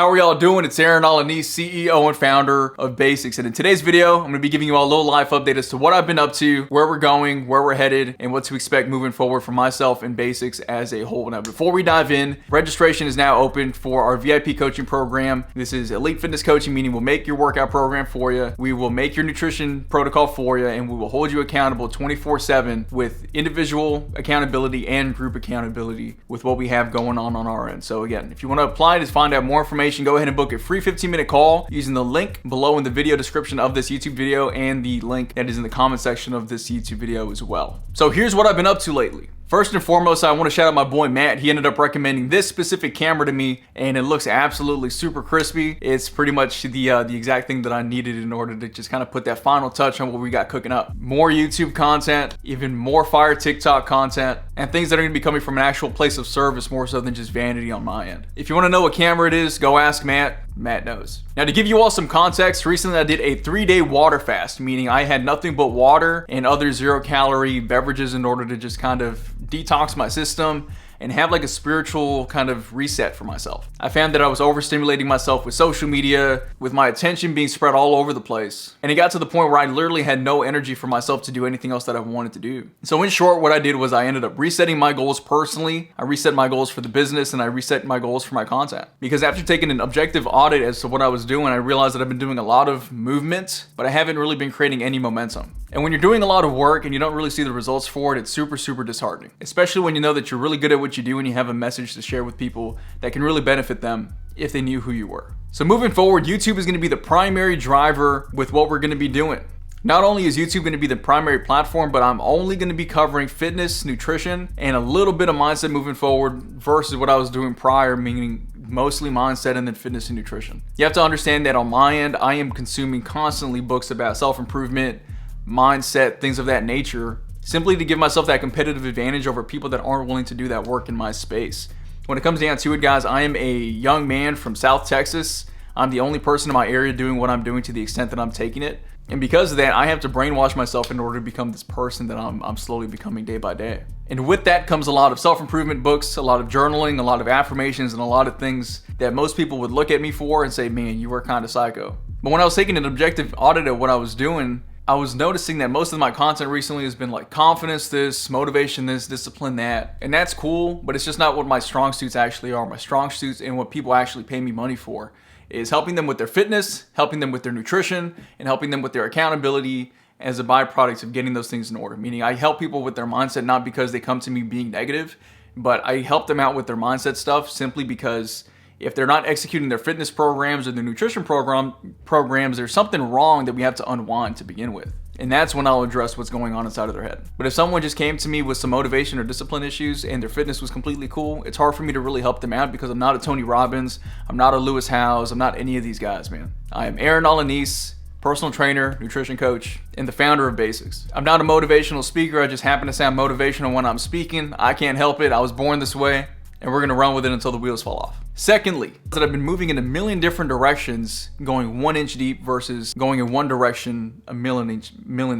How are y'all doing? It's Aaron Alanis, CEO and founder of Basics. And in today's video, I'm going to be giving you all a little life update as to what I've been up to, where we're going, where we're headed, and what to expect moving forward for myself and Basics as a whole. Now, before we dive in, registration is now open for our VIP coaching program. This is elite fitness coaching, meaning we'll make your workout program for you. We will make your nutrition protocol for you, and we will hold you accountable 24/7 with individual accountability and group accountability with what we have going on our end. So again, if you want to apply to find out more information, go ahead and book a free 15-minute call using the link below in the video description of this YouTube video and the link that is in the comment section of this YouTube video as well. So here's what I've been up to lately. First and foremost, I want to shout out my boy Matt. He ended up recommending this specific camera to me, and it looks absolutely super crispy. It's pretty much the exact thing that I needed in order to just kind of put that final touch on what we got cooking up. More YouTube content, even more fire TikTok content, and things that are going to be coming from an actual place of service more so than just vanity on my end. If you want to know what camera it is, go ask Matt. Matt knows. Now, to give you all some context, recently I did a 3-day water fast, meaning I had nothing but water and other 0-calorie beverages in order to just kind of detox my system and have like a spiritual kind of reset for myself. I found that I was overstimulating myself with social media, with my attention being spread all over the place. And it got to the point where I literally had no energy for myself to do anything else that I wanted to do. So in short, what I did was I ended up resetting my goals personally. I reset my goals for the business, and I reset my goals for my content. Because after taking an objective audit as to what I was doing, I realized that I've been doing a lot of movement, but I haven't really been creating any momentum. And when you're doing a lot of work and you don't really see the results for it, it's super, super disheartening. Especially when you know that you're really good at what you do and you have a message to share with people that can really benefit them if they knew who you were. So moving forward, YouTube is going to be the primary driver with what we're going to be doing. Not only is YouTube going to be the primary platform, but I'm only going to be covering fitness, nutrition, and a little bit of mindset moving forward versus what I was doing prior, meaning mostly mindset and then fitness and nutrition. You have to understand that on my end, I am consuming constantly books about self-improvement, mindset, things of that nature, simply to give myself that competitive advantage over people that aren't willing to do that work in my space. When it comes down to it, guys, I am a young man from South Texas. I'm the only person in my area doing what I'm doing to the extent that I'm taking it. And because of that, I have to brainwash myself in order to become this person that I'm slowly becoming day by day. And with that comes a lot of self-improvement books, a lot of journaling, a lot of affirmations, and a lot of things that most people would look at me for and say, man, you were kind of psycho. But when I was taking an objective audit of what I was doing, I was noticing that most of my content recently has been like confidence this, motivation this, discipline that. And that's cool, but it's just not what my strong suits actually are. My strong suits and what people actually pay me money for is helping them with their fitness, helping them with their nutrition, and helping them with their accountability as a byproduct of getting those things in order. Meaning I help people with their mindset not because they come to me being negative, but I help them out with their mindset stuff simply because if they're not executing their fitness programs or their nutrition programs, there's something wrong that we have to unwind to begin with. And that's when I'll address what's going on inside of their head. But if someone just came to me with some motivation or discipline issues and their fitness was completely cool, it's hard for me to really help them out because I'm not a Tony Robbins, I'm not a Lewis Howes, I'm not any of these guys, man. I am Aaron Alanis, personal trainer, nutrition coach, and the founder of Basics. I'm not a motivational speaker, I just happen to sound motivational when I'm speaking. I can't help it, I was born this way, and we're gonna run with it until the wheels fall off. Secondly, that I've been moving in a million different directions, going 1 inch deep versus going in one direction a million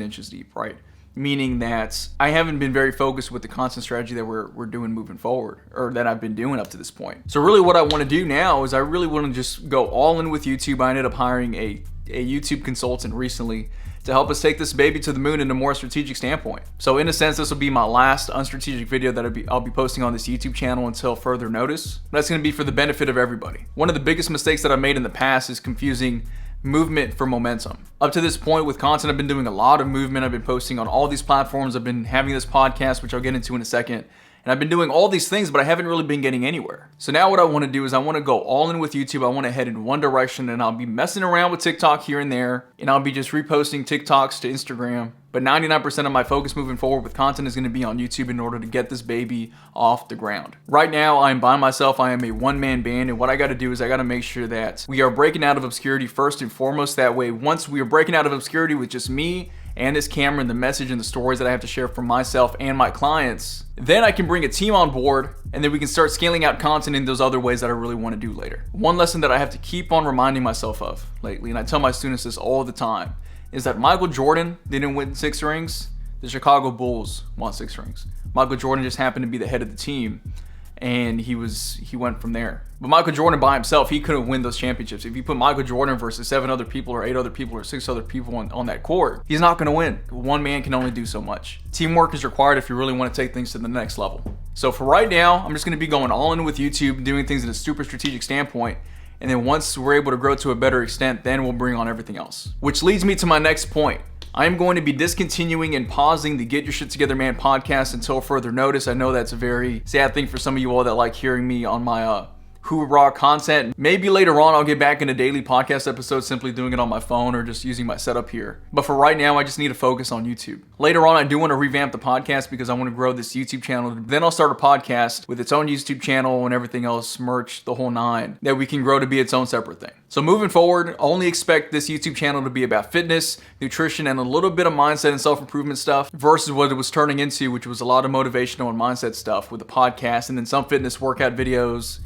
inches deep, right? Meaning that I haven't been very focused with the content strategy that we're doing moving forward, or that I've been doing up to this point. So really what I want to do now is I really want to just go all in with YouTube. I ended up hiring a YouTube consultant recently to help us take this baby to the moon in a more strategic standpoint. So in a sense, this will be my last unstrategic video that I'll be posting on this YouTube channel until further notice. That's gonna be for the benefit of everybody. One of the biggest mistakes that I made in the past is confusing movement for momentum. Up to this point with content, I've been doing a lot of movement. I've been posting on all these platforms. I've been having this podcast, which I'll get into in a second. And I've been doing all these things, but I haven't really been getting anywhere. So now what I want to do is I want to go all in with YouTube. I want to head in one direction, and I'll be messing around with TikTok here and there, and I'll be just reposting TikToks to Instagram. But 99% of my focus moving forward with content is going to be on YouTube in order to get this baby off the ground. Right now, I'm by myself. I am a one-man band, and what I got to do is I got to make sure that we are breaking out of obscurity first and foremost. That way, once we are breaking out of obscurity with just me and this camera and the message and the stories that I have to share for myself and my clients, then I can bring a team on board, and then we can start scaling out content in those other ways that I really want to do later. One lesson that I have to keep on reminding myself of lately, and I tell my students this all the time, is that Michael Jordan didn't win 6 rings. The Chicago Bulls won 6 rings. Michael Jordan just happened to be the head of the team. and he went from there. But Michael Jordan by himself, he couldn't win those championships. If you put Michael Jordan versus 7 other people or 8 other people or 6 other people on that court, he's not going to win. One man can only do so much. Teamwork is required if you really want to take things to the next level. So for right now, I'm just going to be going all in with YouTube, doing things in a super strategic standpoint. And then once we're able to grow to a better extent, then we'll bring on everything else. Which leads me to my next point. I am going to be discontinuing and pausing the Get Your Shit Together Man podcast until further notice. I know that's a very sad thing for some of you all that like hearing me on my hoorah content. Maybe later on I'll get back into daily podcast episodes, simply doing it on my phone or just using my setup here. But for right now, I just need to focus on YouTube. Later on, I do want to revamp the podcast because I want to grow this YouTube channel. Then I'll start a podcast with its own YouTube channel and everything else, merch, the whole nine, that we can grow to be its own separate thing. So moving forward, I only expect this YouTube channel to be about fitness, nutrition, and a little bit of mindset and self-improvement stuff versus what it was turning into, which was a lot of motivational and mindset stuff with the podcast and then some fitness workout videos.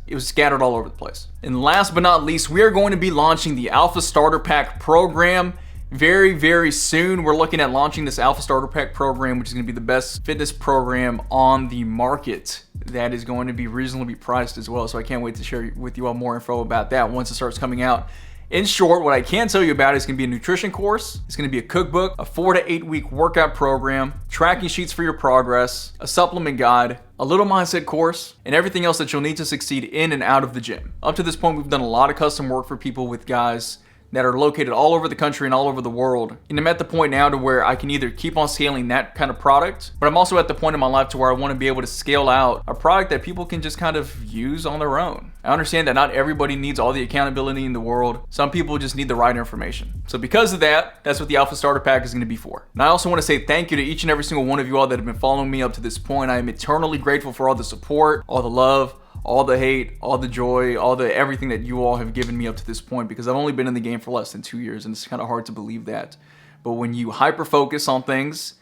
It was scattered all over the place. And last but not least, we are going to be launching the Alpha Starter Pack program very, very soon. We're looking at launching this Alpha Starter Pack program, which is going to be the best fitness program on the market. That is going to be reasonably priced as well. So I can't wait to share with you all more info about that once it starts coming out. In short, what I can tell you about is going to be a nutrition course. It's going to be a cookbook, a 4 to 8 week workout program, tracking sheets for your progress, a supplement guide, a little mindset course, and everything else that you'll need to succeed in and out of the gym. Up to this point, we've done a lot of custom work for people with guys that are located all over the country and all over the world. And I'm at the point now to where I can either keep on scaling that kind of product, but I'm also at the point in my life to where I want to be able to scale out a product that people can just kind of use on their own. I understand that not everybody needs all the accountability in the world. Some people just need the right information. So because of that, that's what the Alpha Starter Pack is going to be for. And I also want to say thank you to each and every single one of you all that have been following me up to this point. I am eternally grateful for all the support, all the love, all the hate, all the joy, all the everything that you all have given me up to this point, because I've only been in the game for less than 2 years and it's kind of hard to believe that. But when you hyper focus on things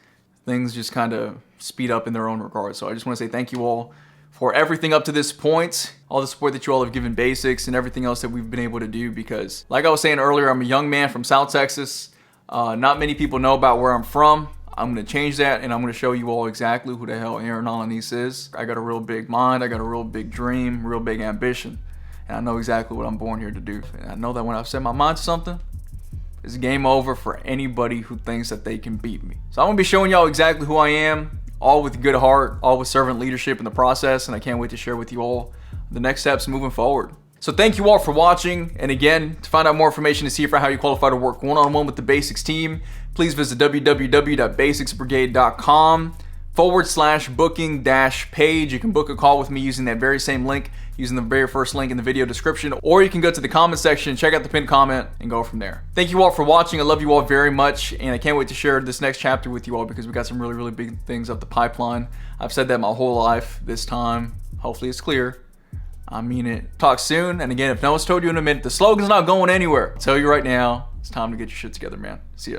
just kind of speed up in their own regard. So I just want to say thank you all for everything up to this point, all the support that you all have given Basics and everything else that we've been able to do, because like I was saying earlier, I'm a young man from South Texas. Not many people know about where I'm from. I'm going to change that, and I'm going to show you all exactly who the hell Aaron Alanis is. I got a real big mind, I got a real big dream, real big ambition, and I know exactly what I'm born here to do. And I know that when I've set my mind to something, it's game over for anybody who thinks that they can beat me. So I'm going to be showing y'all exactly who I am, all with good heart, all with servant leadership in the process, and I can't wait to share with you all the next steps moving forward. So thank you all for watching, and again, to find out more information to see how you qualify to work one-on-one with the Basics team, please visit www.basicsbrigade.com/booking-page. You can book a call with me using that very same link, using the very first link in the video description, or you can go to the comment section, check out the pinned comment, and go from there. Thank you all for watching. I love you all very much, and I can't wait to share this next chapter with you all because we got some really, really big things up the pipeline. I've said that my whole life. This time, hopefully it's clear. I mean it. Talk soon. And again, if no one's told you in a minute, the slogan's not going anywhere. I'll tell you right now, it's time to get your shit together, man. See ya.